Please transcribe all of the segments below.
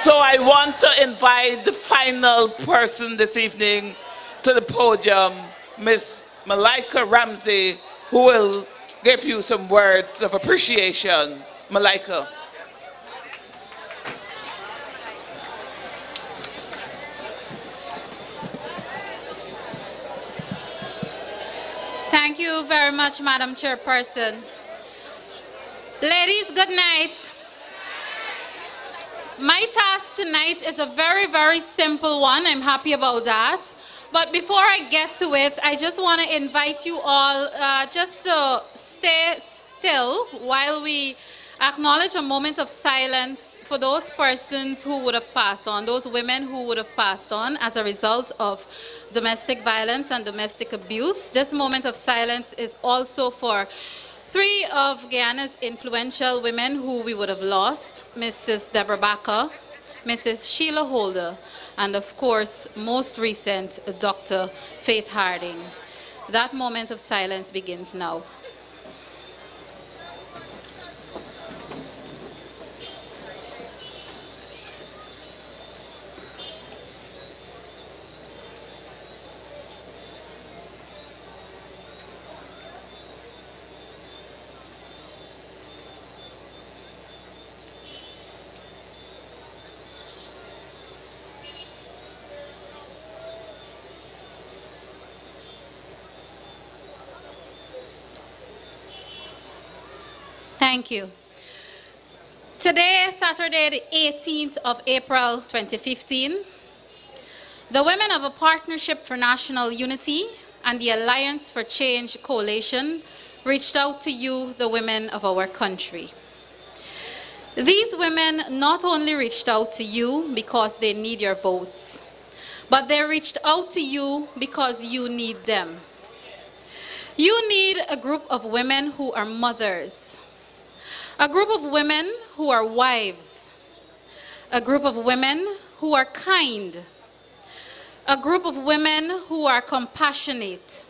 So I want to invite the final person this evening to the podium, Miss Malika Ramsey, who will give you some words of appreciation. Malika. Thank you very much, Madam Chairperson. Ladies, good night. My task tonight is a very, very simple one. I'm happy about that. But before I get to it, I just want to invite you all just to stay still while we acknowledge a moment of silence for those persons who would have passed on, those women who would have passed on as a result of domestic violence and domestic abuse. This moment of silence is also for three of Guyana's influential women who we would have lost: Mrs. Deborah Bakker, Mrs. Sheila Holder, and of course, most recent, Dr. Faith Harding. That moment of silence begins now. Thank you. Today, Saturday, the 18th of April, 2015, the women of a Partnership for National Unity and the Alliance for Change Coalition reached out to you, the women of our country. These women not only reached out to you because they need your votes, but they reached out to you because you need them. You need a group of women who are mothers, a group of women who are wives, a group of women who are kind, a group of women who are compassionate,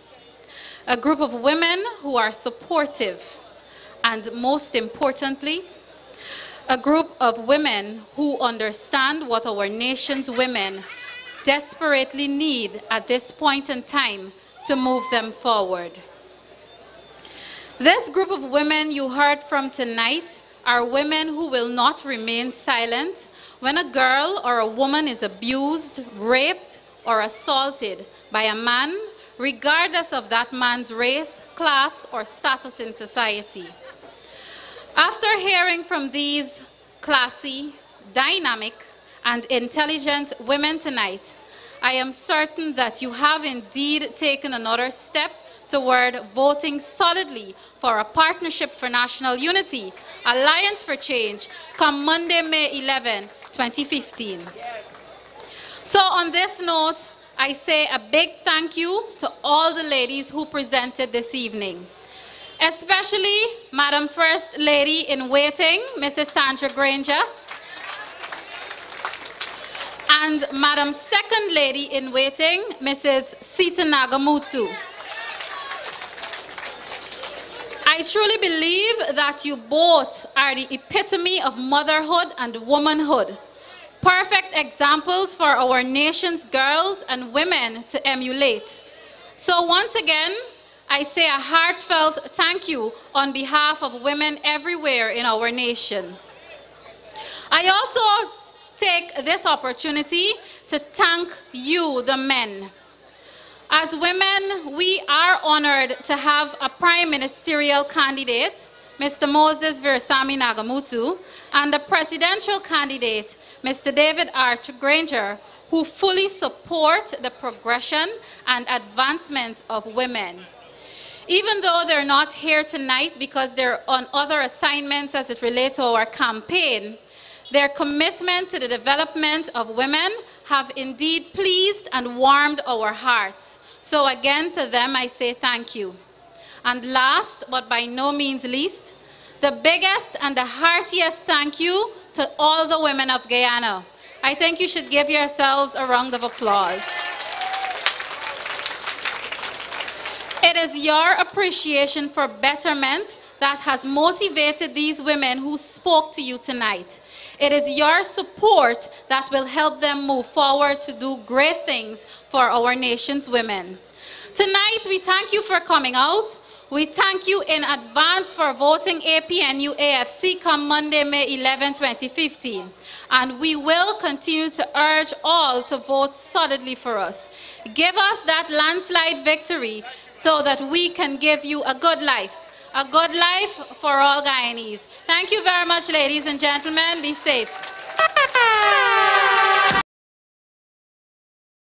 a group of women who are supportive, and most importantly, a group of women who understand what our nation's women desperately need at this point in time to move them forward. This group of women you heard from tonight are women who will not remain silent when a girl or a woman is abused, raped, or assaulted by a man, regardless of that man's race, class, or status in society. After hearing from these classy, dynamic, and intelligent women tonight, I am certain that you have indeed taken another step toward voting solidly for a Partnership for National Unity, Alliance for Change, come Monday, May 11, 2015. So on this note, I say a big thank you to all the ladies who presented this evening, especially Madam First Lady in Waiting, Mrs. Sandra Granger, and Madam Second Lady in Waiting, Mrs. Sita Nagamutu. I truly believe that you both are the epitome of motherhood and womanhood, perfect examples for our nation's girls and women to emulate. So once again, I say a heartfelt thank you on behalf of women everywhere in our nation. I also take this opportunity to thank you, the men. As women, we are honored to have a prime ministerial candidate, Mr. Moses Versami Nagamutu, and a presidential candidate, Mr. David Archer Granger, who fully support the progression and advancement of women. Even though they're not here tonight because they're on other assignments as it relates to our campaign, their commitment to the development of women have indeed pleased and warmed our hearts. So again, to them, I say thank you. And last, but by no means least, the biggest and the heartiest thank you to all the women of Guyana. I think you should give yourselves a round of applause. It is your appreciation for betterment that has motivated these women who spoke to you tonight. It is your support that will help them move forward to do great things for our nation's women. Tonight, we thank you for coming out. We thank you in advance for voting APNU+AFC come Monday, May 11, 2015. And we will continue to urge all to vote solidly for us. Give us that landslide victory so that we can give you a good life for all Guyanese. Thank you very much, ladies and gentlemen. Be safe.